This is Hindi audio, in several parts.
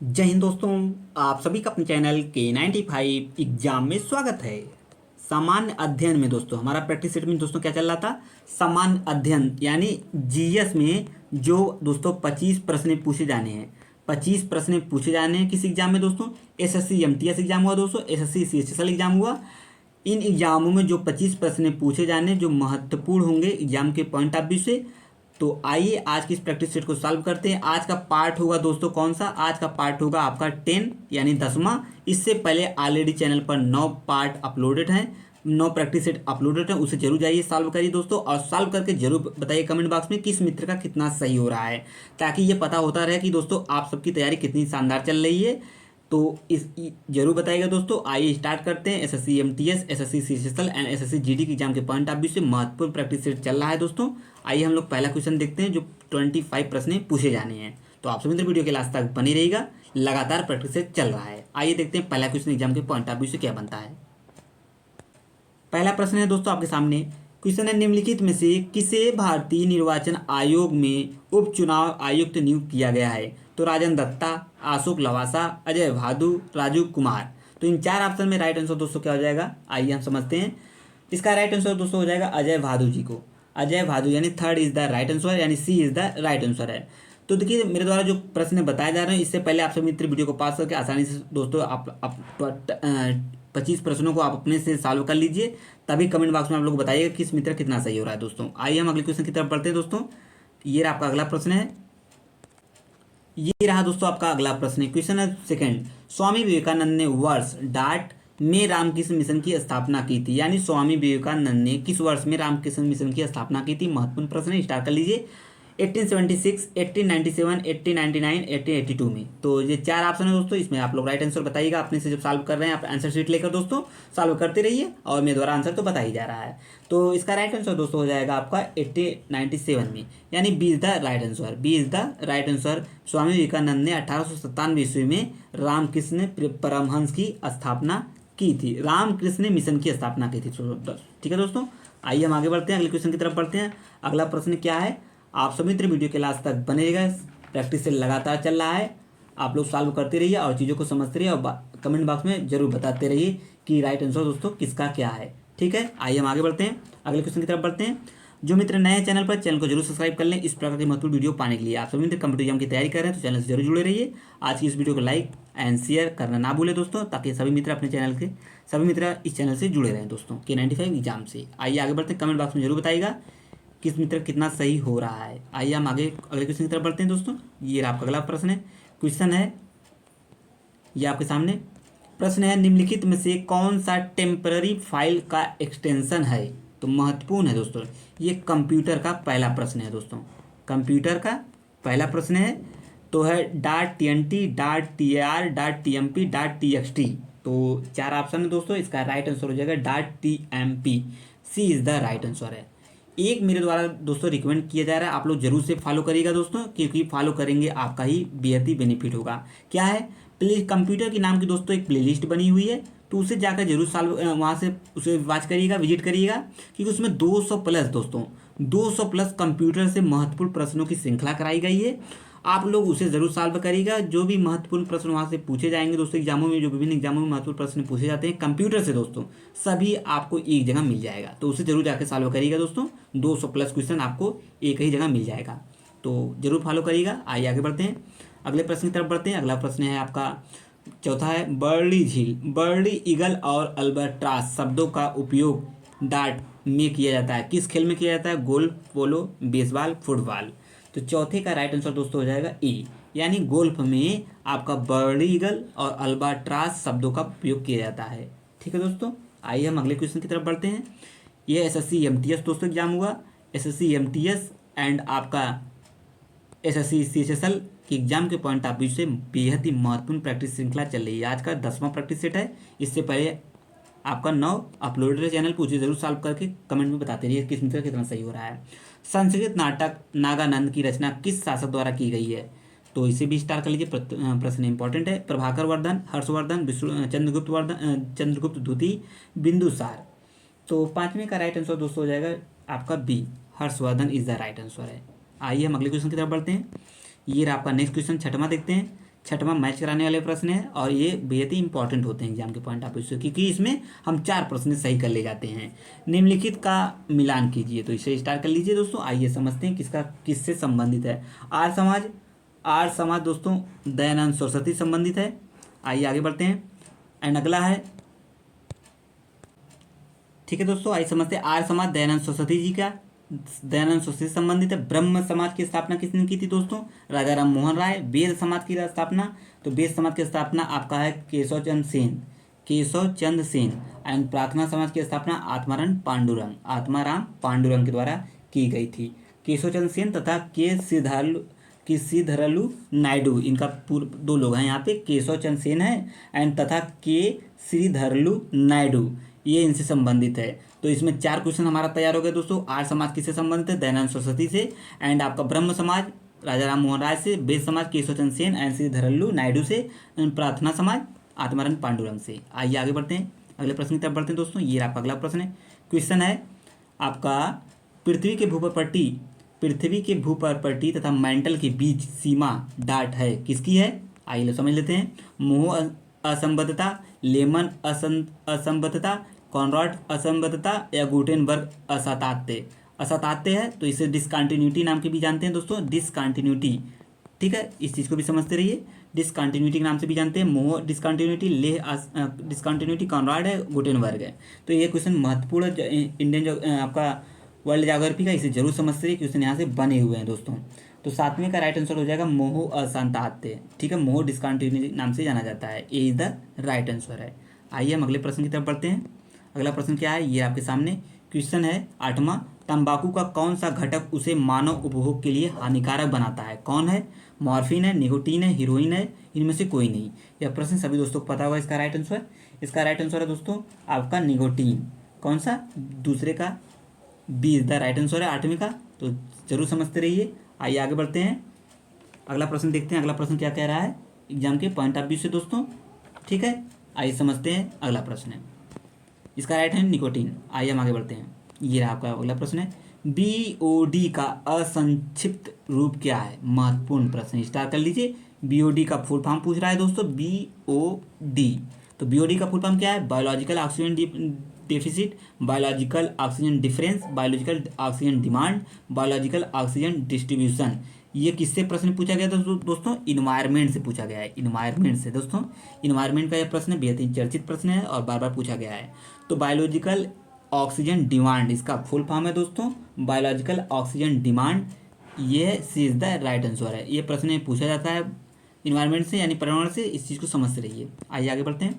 जय हिंद दोस्तों। आप सभी का अपने चैनल K95 एग्जाम में स्वागत है। सामान्य अध्ययन में दोस्तों हमारा प्रैक्टिस सेट में दोस्तों क्या चल रहा था। सामान्य अध्ययन यानी जीएस में जो दोस्तों 25 प्रश्न पूछे जाने हैं। 25 प्रश्न पूछे जाने हैं किस एग्जाम में दोस्तों। एसएससी एमटीएस एग्जाम हुआ दोस्तों, एसएससी सीएचएसएल एग्जाम हुआ। इन एग्जामों में जो 25 प्रश्न पूछे जाने जो महत्वपूर्ण होंगे एग्जाम के पॉइंट ऑफ व्यू से। तो आइए आज की इस प्रैक्टिस सेट को सॉल्व करते हैं। आज का पार्ट होगा दोस्तों कौन सा। आज का पार्ट होगा आपका 10 यानी 10वां। इससे पहले ऑलरेडी चैनल पर 9 पार्ट अपलोडेड हैं, 9 प्रैक्टिस सेट अपलोडेड हैं, उसे जरूर जाइए सॉल्व करिए दोस्तों। और सॉल्व करके जरूर बताइए कमेंट बॉक्स में किस मित्र का कितना सही हो रहा है, ताकि ये पता होता रहे कि दोस्तों आप सबकी तैयारी कितनी शानदार चल रही है। तो इस जरूर बताइएगा दोस्तों। आइए स्टार्ट करते हैं। SSC MTS, SSC CHSL and SSC GD के एग्जाम के पॉइंट ऑफ व्यू से महत्वपूर्ण प्रैक्टिस सेट चल रहा है दोस्तों। आइए हम लोग पहला क्वेश्चन देखते हैं जो 25 प्रश्न पूछे जाने हैं। तो आप सभी मित्र वीडियो के लास्ट तक बनी रहेगा, लगातार प्रैक्टिस सेट चल रहा है। आइए देखते हैं पहला क्वेश्चन एग्जाम के पॉइंट ऑफ व्यू से क्या बनता है। पहला प्रश्न है दोस्तों आपके सामने। क्वेश्चन है निम्नलिखित में से किसे भारतीय निर्वाचन आयोग में उप चुनाव आयुक्त नियुक्त किया गया है। तो राजन दत्ता, अशोक लवासा, अजय भादु, राजू कुमार। तो इन चार ऑप्शन में राइट आंसर दोस्तों क्या हो जाएगा, आइए हम समझते हैं। इसका राइट आंसर दोस्तों हो जाएगा अजय भादु जी को। अजय भादु यानी third is the right answer, यानी सी इज द राइट आंसर है। तो देखिए मेरे द्वारा जो प्रश्न बताए जा रहे हैं, इससे पहले आप सभी मित्र वीडियो को पास करके आसानी से दोस्तों आप 25 प्रश्नों को आप अपने से सॉल्व कर लीजिए। तभी कमेंट बॉक्स में आप लोग बताइएगा किस मित्र कितना सही हो रहा है दोस्तों। आइए हम अगले क्वेश्चन की तरफ बढ़ते हैं दोस्तों। ये रहा आपका अगला प्रश्न है। ये रहा दोस्तों आपका अगला प्रश्न है। क्वेश्चन है सेकंड। स्वामी विवेकानंद ने वर्ष डाट में रामकृष्ण मिशन की स्थापना की थी। यानी स्वामी विवेकानंद ने किस वर्ष में रामकृष्ण मिशन की स्थापना की थी, महत्वपूर्ण प्रश्न है, स्टार्ट कर लीजिए। 1876, 1897, 1899, 1882 में। तो ये चार ऑप्शन है दोस्तों, इसमें आप लोग राइट आंसर बताइएगा। अपने से जब सॉल्व कर रहे हैं आप आंसर शीट लेकर दोस्तों सॉल्व करते रहिए, और मेरे द्वारा आंसर तो बता ही जा रहा है। तो इसका राइट आंसर दोस्तों हो जाएगा आपका 1897 में, यानी B is the right answer. B is the right answer. Swami Vivekananda ने 1897 ईस्वी में रामकृष्ण परमहंस की स्थापना की थी। रामकृष्ण मिशन की स्थापना की थी। ठीक है दोस्तों, आइए हम आगे बढ़ते हैं, अगले क्वेश्चन की तरफ बढ़ते हैं। अगला प्रश्न क्या है, आप सभी मित्र वीडियो के लास्ट तक बनेगा। प्रैक्टिस से लगातार चल रहा है, आप लोग सॉल्व करते रहिए और चीज़ों को समझते रहिए, और कमेंट बॉक्स में जरूर बताते रहिए कि राइट आंसर दोस्तों किसका क्या है। ठीक है, आइए हम आगे बढ़ते हैं, अगले क्वेश्चन की तरफ बढ़ते हैं। जो मित्र नए चैनल पर, चैनल को जरूर सब्सक्राइब कर लें इस प्रकार की महत्वपूर्ण वीडियो पाने के लिए। आप सभी मित्र कम्पिटिटिव एग्जाम की तैयारी कर रहे हैं तो चैनल से जरूर जुड़े रहिए। आज की इस वीडियो को लाइक एंड शेयर करना ना भूलें दोस्तों, ताकि सभी मित्र अपने चैनल के सभी मित्र इस चैनल से जुड़े रहें दोस्तों K95 एग्जाम से। आइए आगे बढ़ते हैं, कमेंट बॉक्स में जरूर बताइएगा किस मित्र कितना सही हो रहा है। आइए हम आगे अगले क्वेश्चन की तरफ बढ़ते हैं दोस्तों। ये आपका अगला प्रश्न है। क्वेश्चन है ये आपके सामने। प्रश्न है निम्नलिखित में से कौन सा टेम्पररी फाइल का एक्सटेंशन है। तो महत्वपूर्ण है दोस्तों, ये कंप्यूटर का पहला प्रश्न है दोस्तों। कंप्यूटर का पहला प्रश्न है तो है .tnt, .tar, .tmp, .txt। तो चार ऑप्शन है दोस्तों, इसका राइट आंसर हो जाएगा .tmp। C is the right answer है। एक मेरे द्वारा दोस्तों रिकमेंड किया जा रहा है, आप लोग जरूर से फॉलो करिएगा दोस्तों, क्योंकि फॉलो करेंगे आपका ही बेहद ही बेनिफिट होगा। क्या है, प्ले कंप्यूटर के नाम की दोस्तों एक प्लेलिस्ट बनी हुई है, तो उसे जाकर जरूर सॉल्व वहाँ से उसे वॉच करिएगा, विजिट करिएगा, क्योंकि उसमें 200 प्लस दोस्तों 200 प्लस कंप्यूटर से महत्वपूर्ण प्रश्नों की श्रृंखला कराई गई है। आप लोग उसे जरूर सॉल्व करिएगा। जो भी महत्वपूर्ण प्रश्न वहाँ से पूछे जाएंगे दोस्तों एग्जामों में, जो विभिन्न एग्जामों में महत्वपूर्ण प्रश्न पूछे जाते हैं कंप्यूटर से दोस्तों, सभी आपको एक जगह मिल जाएगा। तो उसे जरूर जाकर सॉल्व करिएगा दोस्तों। 200 प्लस क्वेश्चन आपको एक ही जगह मिल जाएगा, तो जरूर फॉलो करिएगा। आइए आगे बढ़ते हैं, अगले प्रश्न की तरफ बढ़ते हैं। अगला प्रश्न है आपका चौथा है बर्ली झील। बर्ली, ईगल और अल्बाट्रॉस शब्दों का उपयोग डार्ट में किया जाता है। किस खेल में किया जाता है, गोल्फ, पोलो, बेसबॉल, फुटबॉल। तो चौथे का राइट आंसर दोस्तों हो जाएगा ए, यानी गोल्फ में आपका बर्ली ईगल और अल्बाट्रॉस शब्दों का उपयोग किया जाता है। ठीक है दोस्तों, आइए हम अगले क्वेश्चन की तरफ बढ़ते हैं। ये एसएससी एमटीएस दोस्तों एग्जाम हुआ। एसएससी एमटीएस एंड आपका एसएससी सीएचएसएल के एग्जाम के पॉइंट ऑफ व्यू से बेहद ही महत्वपूर्ण प्रैक्टिस श्रृंखला चल रही है। आज का 10वां प्रैक्टिस सेट है। इससे पहले आपका 9 अपलोडेड है चैनल पर, उसे जरूर सॉल्व करके कमेंट में बताते रहिए किस मित्र कितना सही हो रहा है। संस्कृत नाटक नागानंद की रचना किस शासक द्वारा की गई है। तो इसे भी स्टार कर लीजिए, प्रश्न इंपॉर्टेंट है। प्रभाकर वर्धन, हर्षवर्धन, विष्णु चंद्रगुप्त द्वितीय, बिंदुसार। तो पांचवें का राइट आंसर दोस्तों हो जाएगा आपका B, Harshvardhan is the right answer है। आइए हम अगले क्वेश्चन की तरफ बढ़ते हैं। ये रहा आपका नेक्स्ट क्वेश्चन, छठवां देखते हैं। छठवां मैच कराने वाले प्रश्न है और ये बेहद ही इंपॉर्टेंट होते हैं एग्जाम के पॉइंट ऑफ व्यू से, क्योंकि इसमें हम 4 प्रश्न सही कर ले जाते हैं। निम्नलिखित का मिलान कीजिए, तो इसे स्टार्ट कर लीजिए दोस्तों। आइए समझते हैं किसका किससे संबंधित है। आर्य समाज दोस्तों दयानंद सरस्वती संबंधित है। आइए आगे बढ़ते हैं। एंड अगला है, ठीक है दोस्तों, आइए समझते हैं आर्य समाज दयानंद सरस्वती से संबंधित है। ब्रह्म समाज की स्थापना किसने की थी दोस्तों? राजा राम मोहन राय। वेद समाज की स्थापना, तो वेद समाज की स्थापना आपका है केशव चंद्र सेन। एंड प्रार्थना समाज की स्थापना आत्माराम पांडुरंग के द्वारा की गई थी। केशव चंद्र सेन तथा के श्रीधरलु नायडू, इनका पूर्व 2 लोग हैं यहाँ पे, केशव चंद्र सेन है एंड तथा के श्रीधरलु नायडू, ये इनसे संबंधित है। तो इसमें 4 क्वेश्चन हमारा तैयार हो गया दोस्तों। आर्य समाज किससे संबंधित है? दयानंद सरस्वती से। एंड आपका ब्रह्म समाज राजा राम मोहन राय से। वेद समाज केशव चंद्र सेन एंड श्रीधरलु नायडू से। एंड प्रार्थना समाज आत्माराम पांडुरंग से। आइए आगे बढ़ते हैं, अगले प्रश्न की तरफ बढ़ते हैं दोस्तों। ये आपका अगला प्रश्न है। क्वेश्चन है आपका, पृथ्वी के भूपर तथा मेंटल के बीच सीमा डाट है, किसकी है? आइए समझ लेते हैं। मोह असंबद्धता, लेमन असंबद्धता, कॉनराड असंबद्धता या गुटेनबर्ग असातात्य है। तो इसे डिसकंटिन्यूटी नाम के भी जानते हैं दोस्तों, डिसकंटिन्यूटी, ठीक है, इस चीज़ को भी समझते रहिए। डिसकंटिन्यूटी के नाम से भी जानते हैं। मोह डिसकंटिन्यूटी, लेह डिसकंटिन्यूटी, कॉनराड है, गुटेनबर्ग है। तो ये क्वेश्चन महत्वपूर्ण इंडियन आपका वर्ल्ड ज्योग्राफी का, इसे जरूर समझते रहिए, क्वेश्चन यहाँ से बने हुए हैं दोस्तों। तो 7वें का राइट आंसर हो जाएगा मोह असातात्य, ठीक है, मोह डिसकंटिन्यूटी नाम से जाना जाता है। ए इज द राइट आंसर है। आइए हम अगले प्रश्न की तरफ बढ़ते हैं। अगला प्रश्न क्या है, ये आपके सामने क्वेश्चन है 8वां। तंबाकू का कौन सा घटक उसे मानव उपभोग के लिए हानिकारक बनाता है? कौन है? मॉर्फिन है, निकोटीन है, हीरोइन है, इनमें से कोई नहीं। यह प्रश्न सभी दोस्तों को पता होगा। इसका राइट आंसर है दोस्तों आपका निकोटीन। कौन सा? दूसरे का B is the right answer है 8वें का, तो जरूर समझते रहिए। आइए आगे बढ़ते हैं, अगला प्रश्न देखते हैं। अगला प्रश्न क्या कह रहा है एग्जाम के पॉइंट ऑफ व्यू से दोस्तों, ठीक है। आइए समझते हैं अगला प्रश्न है। इसका राइट है निकोटीन। आइए हम आगे बढ़ते हैं। ये रहा आपका अगला प्रश्न है। बीओडी का असंक्षिप्त रूप क्या है? महत्वपूर्ण प्रश्न, स्टार्ट कर लीजिए। बीओडी का फुल फॉर्म पूछ रहा है दोस्तों, बीओडी। तो बीओडी का फुल फॉर्म क्या है? Biological oxygen deficit, biological oxygen difference, biological oxygen demand, biological oxygen distribution. ये किससे प्रश्न पूछा गया दोस्तों? इन्वायरमेंट से पूछा गया है। इन्वायरमेंट से दोस्तों, इन्वायरमेंट का यह प्रश्न बेहद ही चर्चित प्रश्न है और बार बार पूछा गया है। तो बायोलॉजिकल ऑक्सीजन डिमांड, इसका फुल फॉर्म है दोस्तों बायोलॉजिकल ऑक्सीजन डिमांड। ये सी इज द राइट आंसर है। ये प्रश्न पूछा जाता है इन्वायरमेंट से यानी पर्यावरण से, इस चीज़ को समझते रहिए। आइए आगे बढ़ते हैं।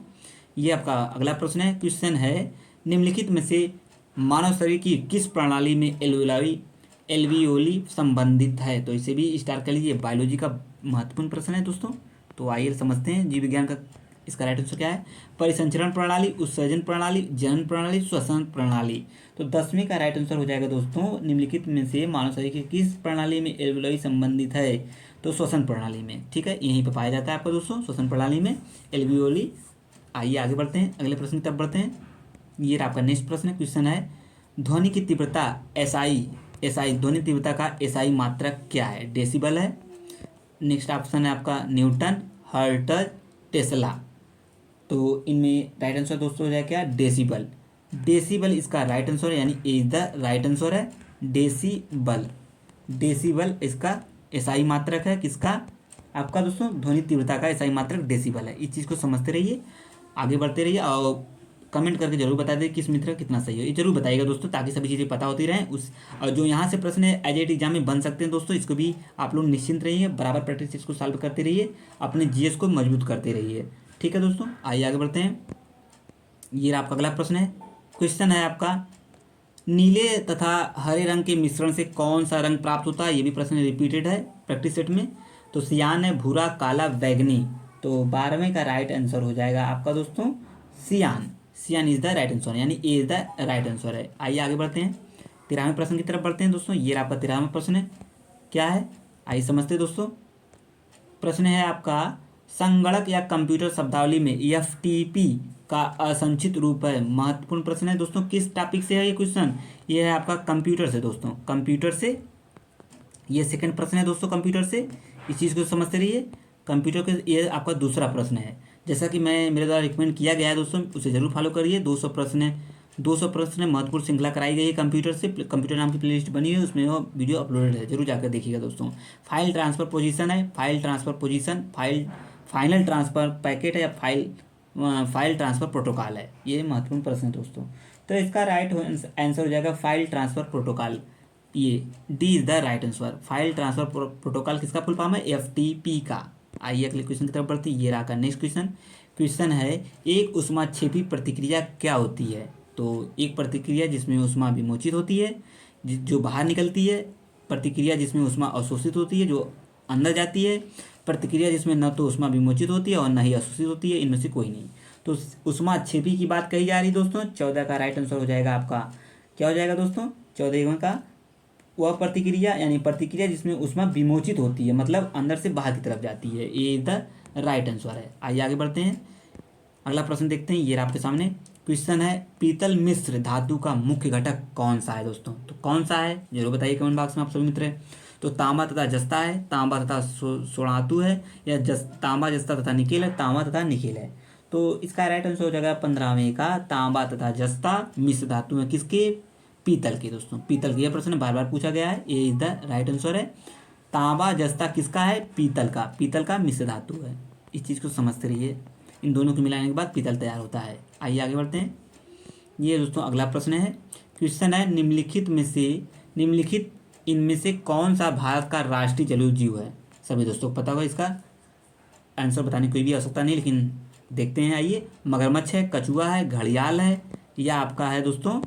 ये आपका अगला प्रश्न है। क्वेश्चन है, निम्नलिखित में से मानव शरीर की किस प्रणाली में एल्वियोली संबंधित है? तो इसे भी स्टार्ट कर लीजिए। बायोलॉजी का महत्वपूर्ण प्रश्न है दोस्तों। तो आइए समझते हैं जीव विज्ञान का इसका राइट आंसर क्या है? परिसंचरण प्रणाली, उत्सर्जन प्रणाली, जनन प्रणाली, श्वसन प्रणाली। तो 10वें का राइट आंसर हो जाएगा दोस्तों, निम्नलिखित में से मानव शरीर की किस प्रणाली में एल्वियोली संबंधित है? तो श्वसन प्रणाली में, ठीक है, यहीं पर पाया जाता है आपका दोस्तों, श्वसन प्रणाली में एल्वियोली। आइए आगे बढ़ते हैं, अगले प्रश्न की तरफ बढ़ते हैं। ये आपका नेक्स्ट प्रश्न है। क्वेश्चन है, ध्वनि की तीव्रता एसआई ध्वनि तीव्रता का एसआई मात्रक क्या है? डेसिबल है। नेक्स्ट ऑप्शन है आपका न्यूटन, हर्ट्ज, टेस्ला। तो इनमें राइट आंसर दोस्तों हो जाए क्या? डेसिबल। डेसिबल इसका राइट आंसर है, यानी ए इज द राइट आंसर है डेसिबल इसका एसआई मात्रक है। किसका? आपका दोस्तों ध्वनि तीव्रता का एसआई मात्रक डेसिबल है। इस चीज़ को समझते रहिए, आगे बढ़ते रहिए और कमेंट करके जरूर बता दें किस मित्र कितना सही हो, ये जरूर बताइएगा दोस्तों, ताकि सभी चीज़ें पता होती रहें। और जो यहाँ से प्रश्न एज एग्जाम में बन सकते हैं दोस्तों, इसको भी आप लोग निश्चिंत रहिए, बराबर प्रैक्टिस इसको सॉल्व करते रहिए, अपने जीएस को मजबूत करते रहिए, ठीक है दोस्तों। आइए आगे बढ़ते हैं। ये आपका अगला प्रश्न है। क्वेश्चन है आपका, नीले तथा हरे रंग के मिश्रण से कौन सा रंग प्राप्त होता है? ये भी प्रश्न रिपीटेड है प्रैक्टिस सेट में। तो सियान है, भूरा, काला, बैगनी। तो 12वें का राइट आंसर हो जाएगा आपका दोस्तों सियान इज द राइट आंसर, यानी ए इज द राइट आंसर है। आइए आगे बढ़ते हैं, 13वें प्रश्न की तरफ बढ़ते हैं दोस्तों। ये आपका 13वां प्रश्न है, क्या है आइए समझते हैं दोस्तों। प्रश्न है आपका, संगणक या कंप्यूटर शब्दावली में एफटीपी का असंक्षिप्त रूप है? महत्वपूर्ण प्रश्न है दोस्तों। किस टॉपिक से है ये क्वेश्चन? ये है आपका कंप्यूटर से दोस्तों, कंप्यूटर से। ये सेकंड प्रश्न है दोस्तों कंप्यूटर से, इस चीज़ को समझते रहिए। कंप्यूटर के, ये आपका दूसरा प्रश्न है। जैसा कि मेरे द्वारा रिकमेंड किया गया है दोस्तों, उसे जरूर फॉलो करिए। 200 प्रश्न है, 200 प्रश्न महत्वपूर्ण श्रृंखला कराई गई है कंप्यूटर से। कंप्यूटर नाम की प्लेलिस्ट बनी है, उसमें वो वीडियो अपलोडेड है, जरूर जाकर देखिएगा दोस्तों। फाइल ट्रांसफर पोजीशन है, file transfer position, final transfer packet है, या फाइल ट्रांसफर प्रोटोकॉल है, ये महत्वपूर्ण प्रश्न है दोस्तों। तो इसका राइट आंसर हो जाएगा फाइल ट्रांसफर प्रोटोकॉल। ये D is the right answer. File transfer protocol किसका फुल फॉर्म है? FTP का। आइए अगले क्वेश्चन की तरफ बढ़ते हैं। ये रहा नेक्स्ट क्वेश्चन। क्वेश्चन है, एक ऊष्माक्षेपी प्रतिक्रिया क्या होती है? तो एक प्रतिक्रिया जिसमें ऊष्मा विमोचित होती है, जो बाहर निकलती है। प्रतिक्रिया जिसमें ऊष्मा अवशोषित होती है, जो अंदर जाती है। प्रतिक्रिया जिसमें न तो ऊष्मा विमोचित होती है और न ही अवशोषित होती है, इनमें से कोई नहीं। तो ऊष्माक्षेपी की बात कही जा रही है दोस्तों। 14 का राइट आंसर हो जाएगा आपका, क्या हो जाएगा दोस्तों? 14 का वह प्रतिक्रिया, यानी प्रतिक्रिया जिसमें ऊष्मा विमोचित होती है, मतलब अंदर से बाहर की तरफ जाती है, ये इज द राइट आंसर है। आइए आगे बढ़ते हैं, अगला प्रश्न देखते हैं। ये आपके सामने क्वेश्चन है, पीतल मिश्र धातु का मुख्य घटक कौन सा है दोस्तों? तो कौन सा है जरूर बताइए कमेंट बॉक्स में आप सभी मित्र। तो तांबा तथा जस्ता है, तांबा तथा सोनातु है, या तांबा जस्ता तथा निकेल है, तांबा तथा निकेल है। तो इसका राइट आंसर हो जाएगा 15वें का, तांबा तथा जस्ता मिश्र धातु है किसके? पीतल के दोस्तों। पीतल के, यह प्रश्न बार बार पूछा गया है, ये इज द राइट आंसर है। तांबा जस्ता किसका है? पीतल का। पीतल का मिश्र धातु है, इस चीज़ को समझते रहिए। इन दोनों को मिलाने के बाद पीतल तैयार होता है। आइए आगे बढ़ते हैं। ये दोस्तों अगला प्रश्न है। क्वेश्चन है, निम्नलिखित इनमें से कौन सा भारत का राष्ट्रीय जलीय जीव है? सभी दोस्तों को पता होगा, इसका आंसर बताने की कोई भी आवश्यकता नहीं, लेकिन देखते हैं। आइए, मगरमच्छ है, कछुआ है, घड़ियाल है, या आपका है दोस्तों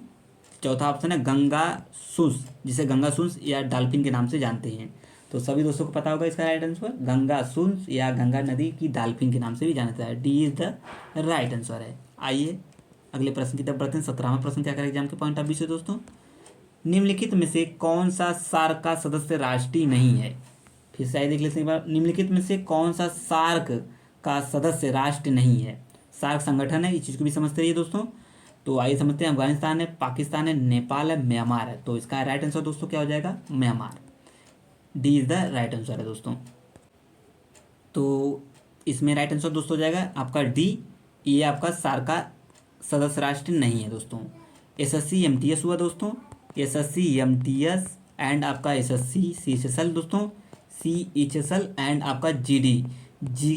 चौथा ऑप्शन है गंगा सूस, जिसे गंगा सूस या डॉल्फिन के नाम से जानते हैं। तो सभी दोस्तों को पता होगा इसका राइट आंसर गंगा सूस, या गंगा नदी की डॉल्फिन के नाम से भी जाना जाता है। D is the right answer है। आइए अगले प्रश्न की तरफ बढ़ते हैं। 17वां प्रश्न क्या करेगा एग्जाम के पॉइंट ऑफ व्यू से दोस्तों? निम्नलिखित में से कौन सा सार्क का सदस्य राष्ट्रीय नहीं है? फिर से आइए देख लेते हैं एक बार। निम्नलिखित में से कौन सा सार्क का सदस्य राष्ट्र नहीं है? सार्क संगठन है, इस चीज़ को भी समझते रहिए दोस्तों। तो आइए समझते हैं। अफगानिस्तान है, पाकिस्तान है, नेपाल है, म्यांमार है। तो इसका राइट आंसर दोस्तों क्या हो जाएगा? Myanmar. D is the right answer है दोस्तों। तो इसमें राइट आंसर दोस्तों हो जाएगा आपका डी, ये आपका सार्क का सदस्य राष्ट्र नहीं है दोस्तों। SSC MTS हुआ दोस्तों, SSC MTS एंड आपका SSC CHSL दोस्तों, CHSL एंड आपका GD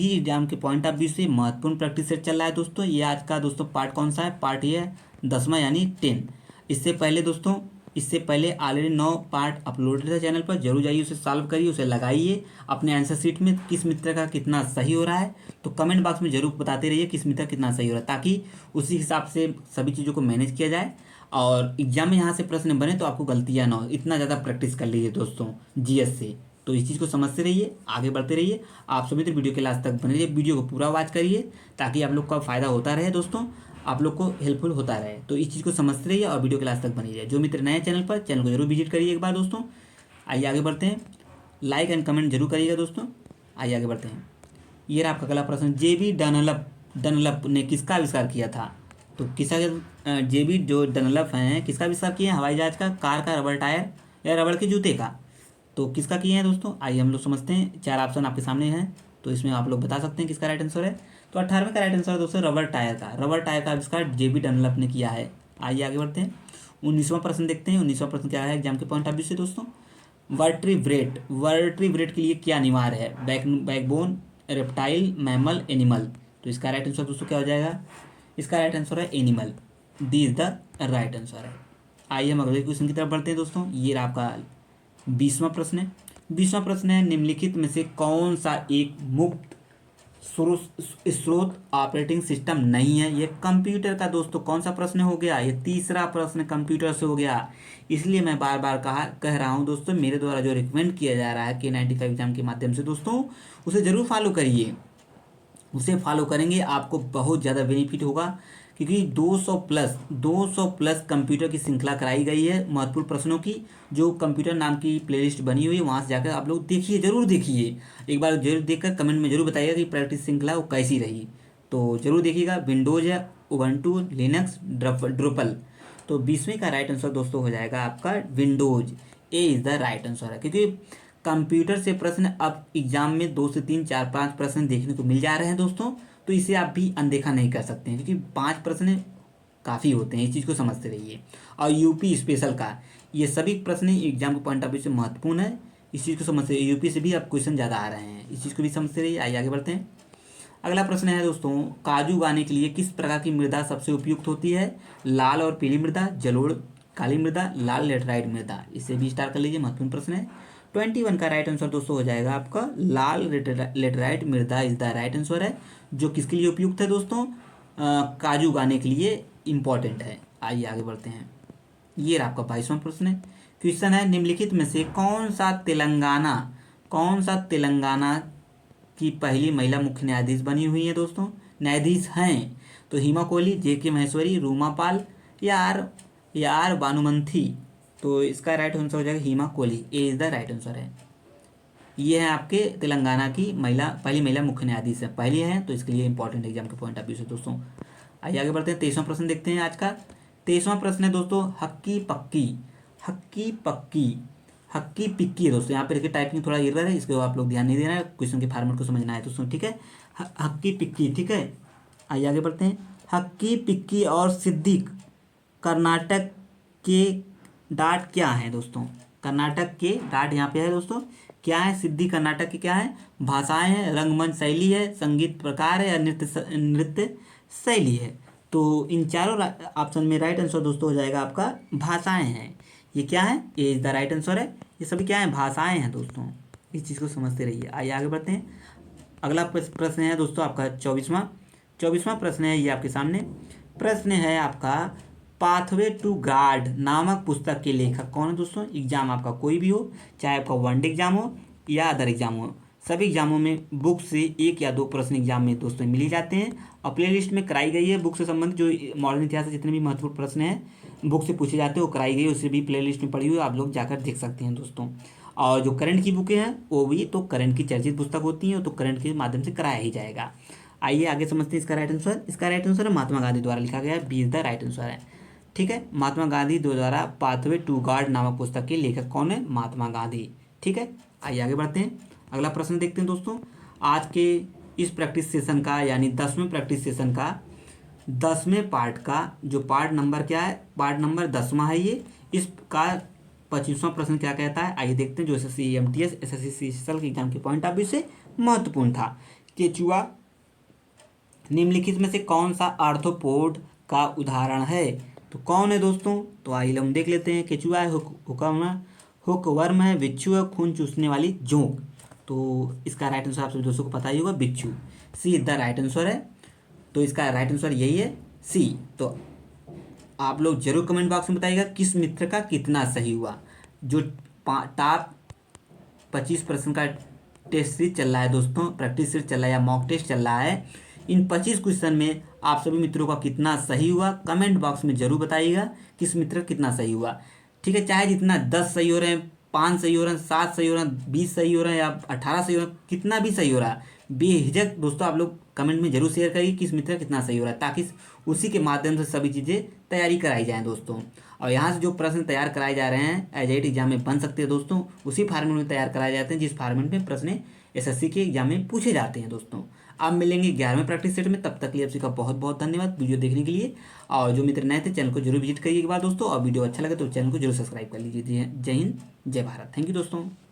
एग्जाम के पॉइंट ऑफ व्यू से महत्वपूर्ण प्रैक्टिस सेट चल रहा है दोस्तों। ये आज का दोस्तों पार्ट कौन सा है? पार्ट ये है 10वां यानी 10। इससे पहले ऑलरेडी 9 पार्ट अपलोडेड है चैनल पर, जरूर जाइए उसे सॉल्व करिए, उसे लगाइए अपने आंसर शीट में। किस मित्र का कितना सही हो रहा है तो कमेंट बॉक्स में जरूर बताते रहिए किस मित्र का कितना सही हो रहा है, ताकि उसी हिसाब से सभी चीज़ों को मैनेज किया जाए और एग्जाम में यहाँ से प्रश्न बने तो आपको गलतियाँ ना हो। इतना ज़्यादा प्रैक्टिस कर लीजिए दोस्तों GS से। तो इस चीज़ को समझते रहिए, आगे बढ़ते रहिए। आप सभी तो वीडियो के लास्ट तक बने रहिए, वीडियो को पूरा वॉच करिए, ताकि आप लोग का फ़ायदा होता रहे दोस्तों, आप लोग को हेल्पफुल होता रहे। तो इस चीज़ को समझते रहिए और वीडियो के लास्ट तक बनी रहिए। जो मित्र नए चैनल पर, चैनल को जरूर विजिट करिए एक बार दोस्तों। आइए आगे बढ़ते हैं, लाइक एंड कमेंट जरूर करिएगा दोस्तों। आइए आगे बढ़ते हैं। ये रहा आपका अगला प्रश्न। JB डनलप ने किसका आविष्कार किया था? तो किसका JB जो डनलप हैं किसका आविष्कार किए हैं? हवाई जहाज का, कार का, रबड़ टायर या रबड़ के जूते का? तो किसका किए हैं दोस्तों? आइए हम लोग समझते हैं। 4 ऑप्शन आपके सामने हैं, तो इसमें आप लोग बता सकते हैं किसका राइट आंसर है। तो 18वें का राइट आंसर है दोस्तों रबड़ टायर का। रबड़ टायर का आविष्कार JB डनलप ने किया है। आइए आगे बढ़ते हैं। 19वां प्रश्न देखते हैं। 19वां प्रश्न क्या है एग्जाम के पॉइंट ऑफ व्यू से दोस्तों? वर्ट्रीब्रेट के लिए क्या अनिवार्य है? Backbone, reptile, mammal, animal. तो इसका राइट आंसर दोस्तों क्या हो जाएगा? इसका राइट आंसर है animal. D is the right answer है। आइए हम अगले क्वेश्चन की तरफ बढ़ते हैं दोस्तों। ये आपका 20वां प्रश्न है। 20वां प्रश्न है, निम्नलिखित में से कौन सा एक मुक्त स्रोत ऑपरेटिंग सिस्टम नहीं है? ये कंप्यूटर का दोस्तों कौन सा प्रश्न हो गया? ये तीसरा प्रश्न कंप्यूटर से हो गया। इसलिए मैं बार बार कह रहा हूँ दोस्तों, मेरे द्वारा जो रिकमेंड किया जा रहा है K95 एग्जाम के माध्यम से दोस्तों, उसे ज़रूर फॉलो करिए। उसे फॉलो करेंगे आपको बहुत ज़्यादा बेनिफिट होगा, क्योंकि 200 प्लस कंप्यूटर की श्रृंखला कराई गई है महत्वपूर्ण प्रश्नों की। जो कंप्यूटर नाम की प्लेलिस्ट बनी हुई है, वहाँ से जाकर आप लोग देखिए, ज़रूर देखिए एक बार, जरूर देखकर कमेंट में जरूर बताइएगा कि प्रैक्टिस श्रृंखला वो कैसी रही। तो जरूर देखिएगा। विंडोज़ है, उबंटू, लिनक्स, ड्रुपल। तो 20वें का राइट आंसर दोस्तों हो जाएगा आपका Windows. A is the right answer है, क्योंकि कंप्यूटर से प्रश्न अब एग्जाम में 2 से 3, 4, 5 प्रश्न देखने को मिल जा रहे हैं दोस्तों, तो इसे आप भी अनदेखा नहीं कर सकते हैं, क्योंकि 5 प्रश्न काफ़ी होते हैं, इस चीज़ को समझते रहिए। और यूपी स्पेशल का ये सभी प्रश्न एग्जाम के पॉइंट ऑफ व्यू से महत्वपूर्ण है, इस चीज़ को समझते रहिए। यूपी से भी अब क्वेश्चन ज़्यादा आ रहे हैं, इस चीज़ को भी समझते रहिए। आइए आगे बढ़ते हैं। अगला प्रश्न है दोस्तों, काजू उगाने के लिए किस प्रकार की मृदा सबसे उपयुक्त होती है? लाल और पीली मृदा, जलोढ़ काली मृदा, लाल लेटराइट मृदा। इसे भी स्टार कर लीजिए, महत्वपूर्ण प्रश्न है। 21 का राइट आंसर दोस्तों हो जाएगा आपका लाल लेटराइट मृदा इज द राइट आंसर है, जो किसके लिए उपयुक्त है दोस्तों? काजू उगाने के लिए इम्पॉर्टेंट है। आइए आगे बढ़ते हैं। ये रहा आपका 22वां प्रश्न है। क्वेश्चन है, निम्नलिखित में से कौन सा तेलंगाना की पहली महिला मुख्य न्यायाधीश बनी हुई है दोस्तों? न्यायाधीश हैं तो हिमा कोहली, JK महेश्वरी, रूमा पाल या आर भानुमथी। तो इसका राइट आंसर हो जाएगा हिमा कोहली, ए इज द राइट आंसर है। ये है आपके तेलंगाना की पहली महिला मुख्य न्यायाधीश है, पहली है, तो इसके लिए इंपॉर्टेंट एग्जाम के पॉइंट ऑफ व्यू से दोस्तों। आइए आगे बढ़ते हैं। 23वां प्रश्न देखते हैं आज का। 23वां प्रश्न है दोस्तों, हक्की पिक्की है दोस्तों। यहाँ पे देखिए टाइपिंग थोड़ा एरर है, इसको आप लोग ध्यान नहीं देना है, क्वेश्चन के फॉर्मेट को समझना है दोस्तों, ठीक है। हक्की पिक्की, ठीक है। आइए आगे बढ़ते हैं। हक्की पिक्की और सिद्दीक कर्नाटक के डाट क्या है दोस्तों? कर्नाटक के डाट यहाँ पे है दोस्तों, क्या है? सिद्धि कर्नाटक की क्या है? भाषाएं हैं, रंगमंच शैली है, संगीत प्रकार है या नृत्य शैली है। तो इन चारों ऑप्शन में राइट आंसर दोस्तों हो जाएगा आपका भाषाएं हैं। ये क्या है? ये इज द राइट आंसर है। ये सभी क्या है? भाषाएं हैं दोस्तों, इस चीज़ को समझते रहिए। आइए आगे बढ़ते हैं। अगला प्रश्न है दोस्तों आपका 24वां प्रश्न है, ये आपके सामने प्रश्न है आपका, पाथवे टू गार्ड नामक पुस्तक के लेखक कौन है दोस्तों? एग्जाम आपका कोई भी हो, चाहे आपका वनडे एग्जाम हो या अदर एग्जाम हो, सभी एग्जामों में बुक से 1 या 2 प्रश्न एग्जाम में दोस्तों मिल ही जाते हैं। और प्ले लिस्ट में कराई गई है बुक से संबंधित जो मॉडर्न इतिहास से जितने भी महत्वपूर्ण प्रश्न हैं बुक से पूछे जाते हैं, वो कराई गई है, उससे भी प्ले लिस्ट में पड़ी हुई, आप लोग जाकर देख सकते हैं दोस्तों। और जो करंट की बुकें हैं वो भी तो करंट की चर्चित पुस्तक होती हैं, तो करंट के माध्यम से कराया ही जाएगा। आइए आगे समझते हैं इसका राइट आंसर। इसका राइट आंसर है महात्मा गांधी द्वारा लिखा गया, B is the right answer है, ठीक है। महात्मा गांधी द्वारा पाथवे टू गार्ड नामक पुस्तक के लेखक कौन है? महात्मा गांधी, ठीक है। आइए आगे बढ़ते हैं। अगला प्रश्न देखते हैं दोस्तों। आज के इस प्रैक्टिस सेशन का यानी 10वें प्रैक्टिस सेशन का 10वें पार्ट का जो पार्ट नंबर क्या है? पार्ट नंबर 10वां है ये। इसका 25वां प्रश्न क्या कहता है? आइए देखते हैं, जो SSC EMTS SSC स्पेशल के एग्जाम के पॉइंट ऑफ व्यू से महत्वपूर्ण था। केचुआ निम्नलिखित में से कौन सा आर्थ्रोपोड का उदाहरण है? तो कौन है दोस्तों? तो आइए हम देख लेते हैं। केचुआ है, हुकवर्म है, बिच्छू है, खून चूसने वाली जोंक। तो इसका राइट आंसर आप सभी दोस्तों को पता ही होगा, बिच्छू, सी इज द राइट आंसर है। तो इसका राइट आंसर यही है, सी। तो आप लोग जरूर कमेंट बॉक्स में बताइएगा किस मित्र का कितना सही हुआ। जो टॉप 25 प्रश्न का टेस्ट सीरीज चल रहा है दोस्तों, प्रैक्टिस सीरीज चल रहा है या मॉक टेस्ट चल रहा है, इन 25 क्वेश्चन में आप सभी मित्रों का कितना सही हुआ कमेंट बॉक्स में जरूर बताइएगा, किस मित्र का कितना सही हुआ, ठीक है। चाहे जितना 10 सही हो रहे हैं, 5 सही हो रहे हैं, 7 सही हो रहे हैं, 20 सही हो रहे हैं या 18 सही हो रहे हैं, कितना भी सही हो रहा है, बेहिचक दोस्तों आप लोग कमेंट में जरूर शेयर करिए किस मित्र का कितना सही हो रहा है, ताकि उसी के माध्यम से सभी चीज़ें तैयारी कराई जाएँ दोस्तों। और यहाँ से जो प्रश्न तैयार कराए जा रहे हैं एज एग्जाम में बन सकते हैं दोस्तों, उसी फॉर्मेट में तैयार कराए जाते हैं जिस फॉर्मेट में प्रश्न SSC के एग्जाम में पूछे जाते हैं दोस्तों। आप मिलेंगे 11वें प्रैक्टिस सेट में, तब तक के लिए आप सभी का बहुत बहुत धन्यवाद वीडियो देखने के लिए। और जो मित्र नए थे चैनल को जरूर विजिट करिए एक बार दोस्तों, और वीडियो अच्छा लगे तो चैनल को जरूर सब्सक्राइब कर लीजिए। जय हिंद, जय भारत, थैंक यू दोस्तों।